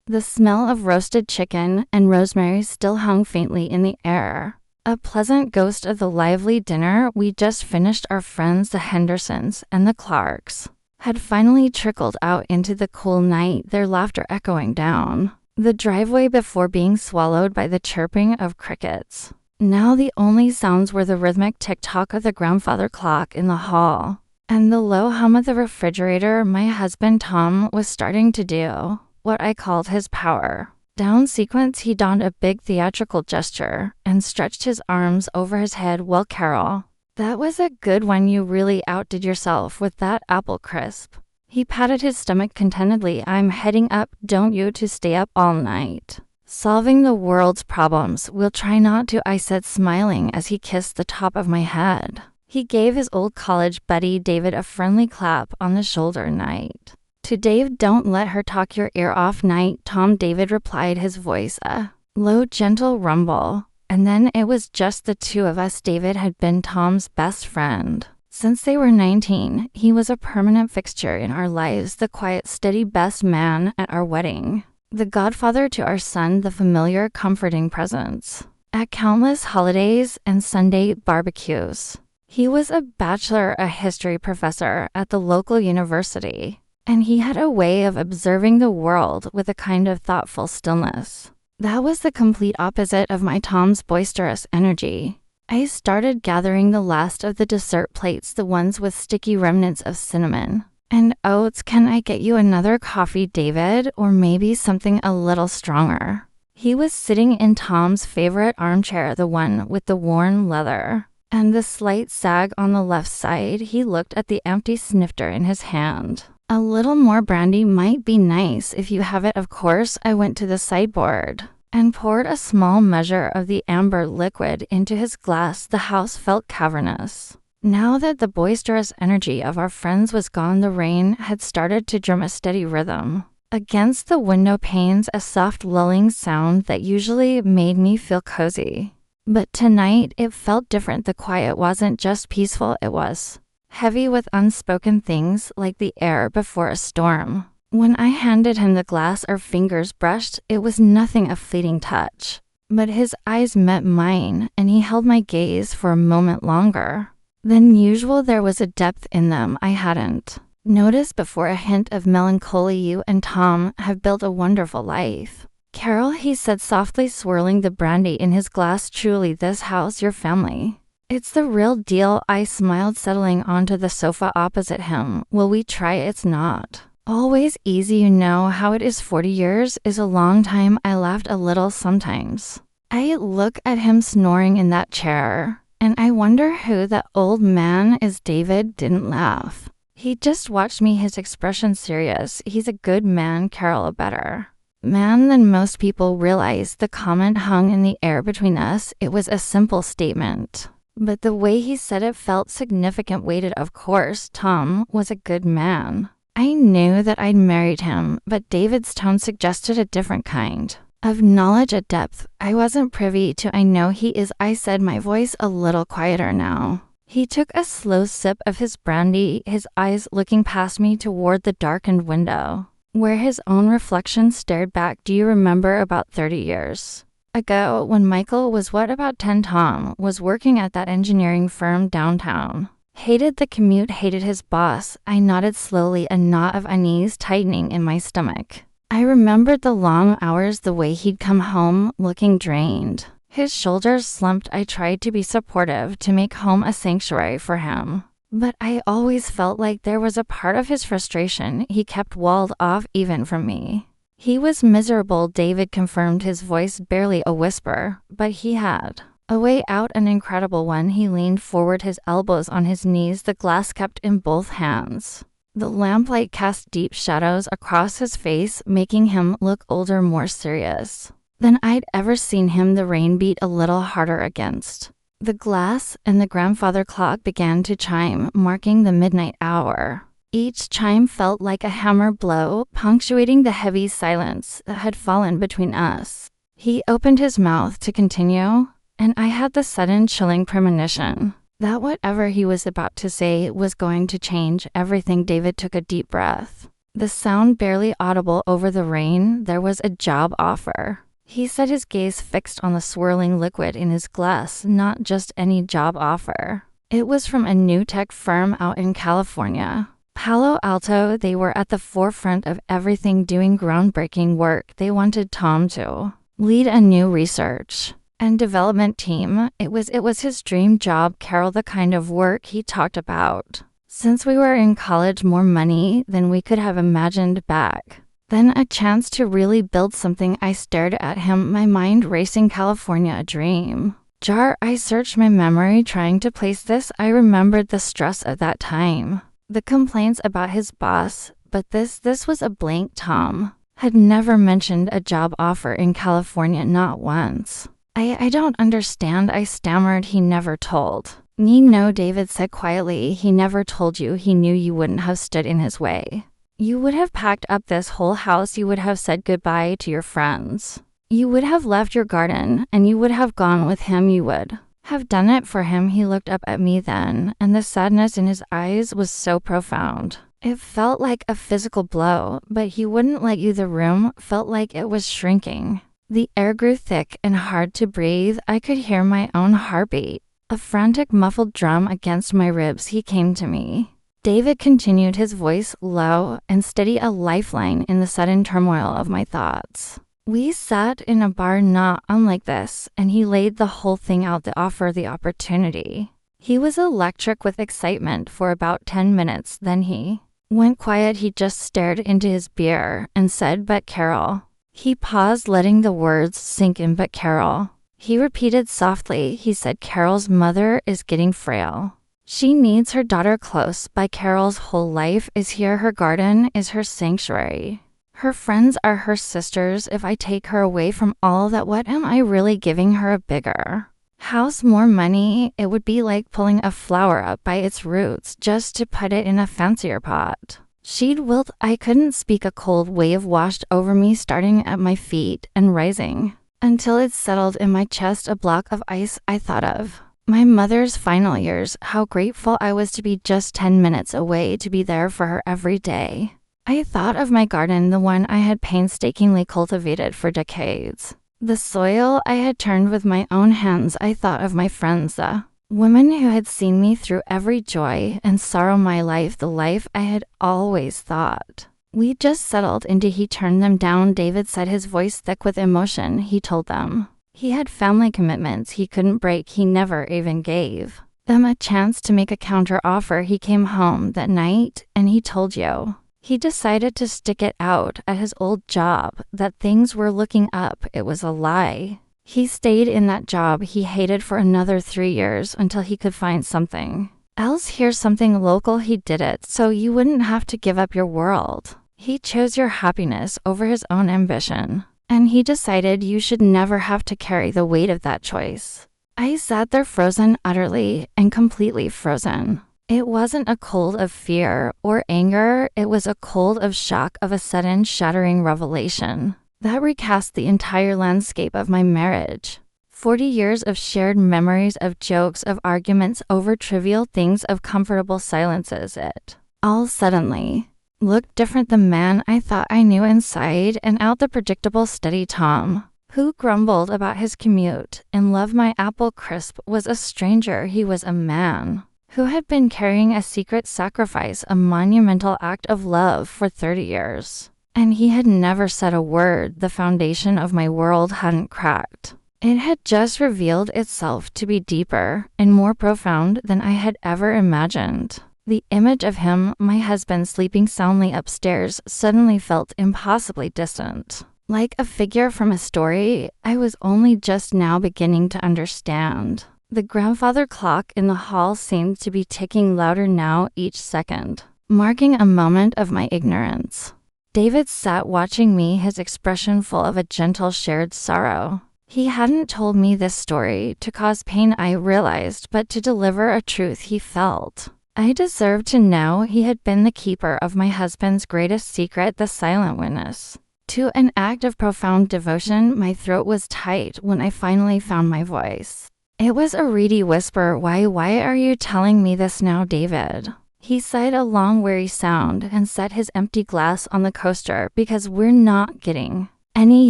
The smell of roasted chicken and rosemary still hung faintly in the air. A pleasant ghost of the lively dinner we just finished. Our friends the Hendersons and the Clarks had finally trickled out into the cool night, their laughter echoing down the driveway before being swallowed by the chirping of crickets. Now the only sounds were the rhythmic tick-tock of the grandfather clock in the hall and the low hum of the refrigerator. My husband Tom was starting to do what I called his power down sequence. He donned a big theatrical gesture and stretched his arms over his head. Well, Carol, that was a good one. You really outdid yourself with that apple crisp. He patted his stomach contentedly. I'm heading up, don't you, to stay up all night solving the world's problems. We'll try not to, I said, smiling as he kissed the top of my head. He gave his old college buddy David a friendly clap on the shoulder. Night. To Dave, don't let her talk your ear off. Night, Tom. David replied, his voice a low, gentle rumble. And then it was just the two of us. David had been Tom's best friend since they were 19. He was a permanent fixture in our lives, the quiet, steady best man at our wedding, the godfather to our son, the familiar, comforting presence at countless holidays and Sunday barbecues. He was a bachelor, a history professor at the local university, and he had a way of observing the world with a kind of thoughtful stillness that was the complete opposite of my Tom's boisterous energy. I started gathering the last of the dessert plates, the ones with sticky remnants of cinnamon and oats. Can I get you another coffee, David, or maybe something a little stronger? He was sitting in Tom's favorite armchair, the one with the worn leather and the slight sag on the left side. He looked at the empty snifter in his hand. A little more brandy might be nice if you have it, of course. I went to the sideboard and poured a small measure of the amber liquid into his glass. The house felt cavernous. Now that the boisterous energy of our friends was gone, the rain had started to drum a steady rhythm against the window panes, a soft lulling sound that usually made me feel cozy. But tonight it felt different. The quiet wasn't just peaceful, it was heavy with unspoken things, like the air before a storm. When I handed him the glass, our fingers brushed. It was nothing, a fleeting touch. But his eyes met mine, and he held my gaze for a moment longer than usual. There was a depth in them I hadn't noticed before, a hint of melancholy. You and Tom have built a wonderful life, Carol, he said softly, swirling the brandy in his glass. Truly, this house, your family, it's the real deal. I smiled, settling onto the sofa opposite him. Will we try? It's not always easy. You know how it is. 40 years is a long time. I laughed a little. Sometimes I look at him snoring in that chair, and I wonder who that old man is. David didn't laugh. He just watched me, his expression serious. He's a good man, Carol, a better man than most people realize. The comment hung in the air between us. It was a simple statement, but the way he said it felt significant, weighted. Of course, Tom was a good man. I knew that I'd married him, but David's tone suggested a different kind of knowledge, a depth I wasn't privy to. I know he is, I said, my voice a little quieter now. He took a slow sip of his brandy, his eyes looking past me toward the darkened window, where his own reflection stared back. Do you remember about 30 years ago when Michael was about 10? Tom was working at that engineering firm downtown. Hated the commute, hated his boss. I nodded slowly, a knot of unease tightening in my stomach. I remembered the long hours, the way he'd come home looking drained. His shoulders slumped. I tried to be supportive, to make home a sanctuary for him. But I always felt like there was a part of his frustration he kept walled off even from me. He was miserable, David confirmed, his voice barely a whisper, but he had a way out, an incredible one. He leaned forward, his elbows on his knees, the glass kept in both hands. The lamplight cast deep shadows across his face, making him look older, more serious than I'd ever seen him. The rain beat a little harder against the glass, and the grandfather clock began to chime, marking the midnight hour. Each chime felt like a hammer blow, punctuating the heavy silence that had fallen between us. He opened his mouth to continue, and I had the sudden chilling premonition that whatever he was about to say was going to change everything. David took a deep breath. The sound barely audible over the rain. There was a job offer. He said, his gaze fixed on the swirling liquid in his glass. Not just any job offer. It was from a new tech firm out in California. Palo Alto. They were at the forefront of everything, doing groundbreaking work. They wanted Tom to lead a new research and development team. It was his dream job, Carol, the kind of work he talked about since we were in college. More money than we could have imagined back then, a chance to really build something. I stared at him, my mind racing. California, a dream. Jar. I searched my memory trying to place this. I remembered the stress of that time, the complaints about his boss, but this was a blank. Tom had never mentioned a job offer in California, not once. I don't understand, I stammered. He never told me. No, David said quietly. He never told you. He knew you wouldn't have stood in his way. You would have packed up this whole house. You would have said goodbye to your friends. You would have left your garden, and you would have gone with him. You would have done it for him. He looked up at me then, and the sadness in his eyes was so profound. It felt like a physical blow, but he wouldn't let you. The room felt like it was shrinking. The air grew thick and hard to breathe. I could hear my own heartbeat, a frantic muffled drum against my ribs. He came to me. David continued, his voice low and steady, a lifeline in the sudden turmoil of my thoughts. We sat in a bar not unlike this, and he laid the whole thing out, the offer, the opportunity. He was electric with excitement for about 10 minutes. Then he went quiet. He just stared into his beer and said, "But Carol." He paused, letting the words sink in. "But Carol." He repeated softly. He said, "Carol's mother is getting frail. She needs her daughter close by. Carol's whole life is here. Her garden is her sanctuary. Her friends are her sisters. If I take her away from all that, what am I really giving her? A bigger house, more money? It would be like pulling a flower up by its roots just to put it in a fancier pot. She'd wilt." I couldn't speak. A cold wave washed over me, starting at my feet and rising until it settled in my chest, a block of ice. I thought of my mother's final years, how grateful I was to be just 10 minutes away, to be there for her every day. I thought of my garden, the one I had painstakingly cultivated for decades, the soil I had turned with my own hands. I thought of my friends, the women who had seen me through every joy and sorrow, my life, the life I had always thought we just settled into. He turned them down, David said, his voice thick with emotion. He told them he had family commitments he couldn't break. He never even gave them a chance to make a counter offer. He came home that night and he told you he decided to stick it out at his old job, that things were looking up. It was a lie. He stayed in that job he hated for another 3 years until he could find something else here, something local. He did it so you wouldn't have to give up your world. He chose your happiness over his own ambition, and he decided you should never have to carry the weight of that choice. I sat there frozen, utterly and completely frozen. It wasn't a cold of fear or anger. It was a cold of shock, of a sudden shattering revelation that recast the entire landscape of my marriage. 40 years of shared memories, of jokes, of arguments over trivial things, of comfortable silences. It all suddenly looked different. The man I thought I knew inside and out, the predictable, steady Tom, who grumbled about his commute and loved my apple crisp, was a stranger. He was a man who had been carrying a secret sacrifice, a monumental act of love for 30 years. And he had never said a word. The foundation of my world hadn't cracked. It had just revealed itself to be deeper and more profound than I had ever imagined. The image of him, my husband, sleeping soundly upstairs, suddenly felt impossibly distant. Like a figure from a story I was only just now beginning to understand. The grandfather clock in the hall seemed to be ticking louder now each second, marking a moment of my ignorance. David sat watching me, his expression full of a gentle shared sorrow. He hadn't told me this story to cause pain, I realized, but to deliver a truth he felt. I deserved to know. He had been the keeper of my husband's greatest secret, the silent witness to an act of profound devotion. My throat was tight when I finally found my voice. It was a reedy whisper. Why are you telling me this now, David? He sighed a long, weary sound and set his empty glass on the coaster because we're not getting any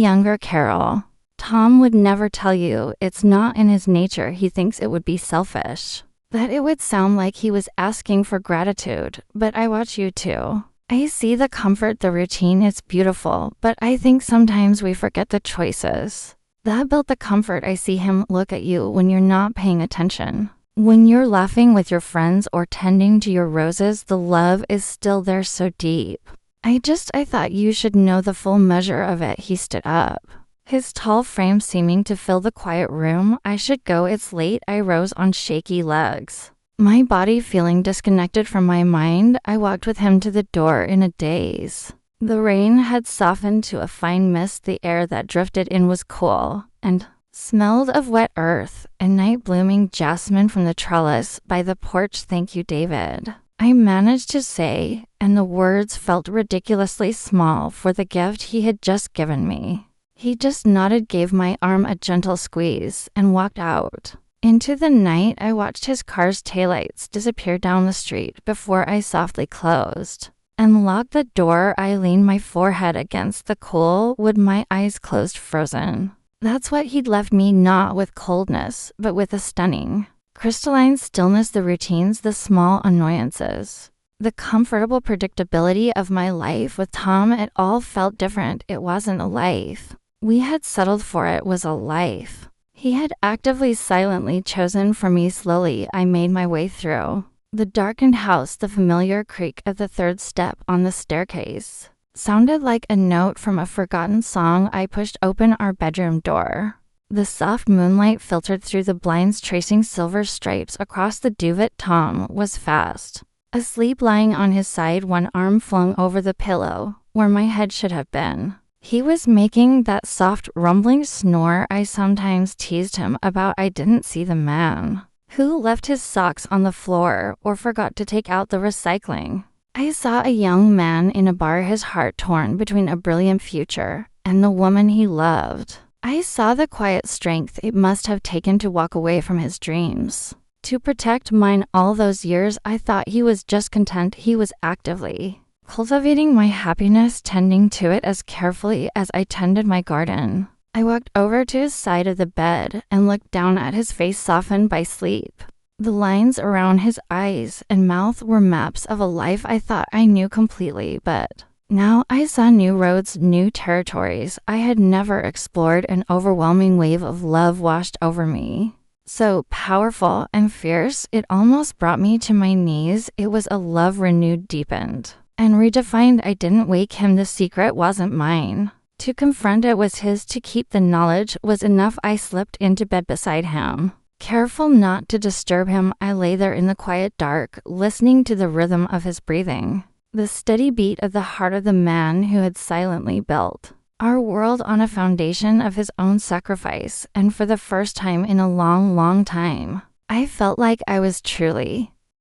younger, Carol. Tom would never tell you it's not in his nature. He thinks it would be selfish. That it would sound like he was asking for gratitude, but I watch you too. I see the comfort, the routine, it's beautiful, but I think sometimes we forget the choices. That built the comfort. I see him look at you when you're not paying attention. When you're laughing with your friends or tending to your roses, the love is still there so deep. I thought you should know the full measure of it. He stood up, his tall frame seeming to fill the quiet room. I should go, it's late. I rose on shaky legs, my body feeling disconnected from my mind. I walked with him to the door in a daze. The rain had softened to a fine mist. The air that drifted in was cool and smelled of wet earth and night, blooming jasmine from the trellis by the porch. Thank you, David, I managed to say, and the words felt ridiculously small for the gift he had just given me. He just nodded, gave my arm a gentle squeeze, and walked out. Into the night, I watched his car's taillights disappear down the street before I softly closed and locked the door. I leaned my forehead against the cool wood, my eyes closed, frozen. That's what he'd left me, not with coldness, but with a stunning, crystalline stillness. The routines, the small annoyances, the comfortable predictability of my life with Tom, it all felt different. It wasn't a life we had settled for, it was a life he had actively, silently chosen for me. Slowly, I made my way through the darkened house. The familiar creak of the third step on the staircase sounded like a note from a forgotten song. I pushed open our bedroom door. The soft moonlight filtered through the blinds, tracing silver stripes across the duvet. Tom was fast asleep, lying on his side, one arm flung over the pillow where my head should have been. He was making that soft, rumbling snore I sometimes teased him about. I didn't see the man who left his socks on the floor or forgot to take out the recycling. I saw a young man in a bar, his heart torn between a brilliant future and the woman he loved. I saw the quiet strength it must have taken to walk away from his dreams, to protect mine. All those years, I thought he was just content. He was actively cultivating my happiness, tending to it as carefully as I tended my garden. I walked over to his side of the bed and looked down at his face softened by sleep. The lines around his eyes and mouth were maps of a life I thought I knew completely, but now I saw new roads, new territories I had never explored. An overwhelming wave of love washed over me, so powerful and fierce it almost brought me to my knees. It was a love renewed, deepened, and redefined. I didn't wake him. The secret wasn't mine to confront, it was his to keep. The knowledge was enough. I slipped into bed beside him, careful not to disturb him. I lay there in the quiet dark, listening to the rhythm of his breathing, the steady beat of the heart of the man who had silently built our world on a foundation of his own sacrifice. And for the first time in a long, long time, I felt like I was truly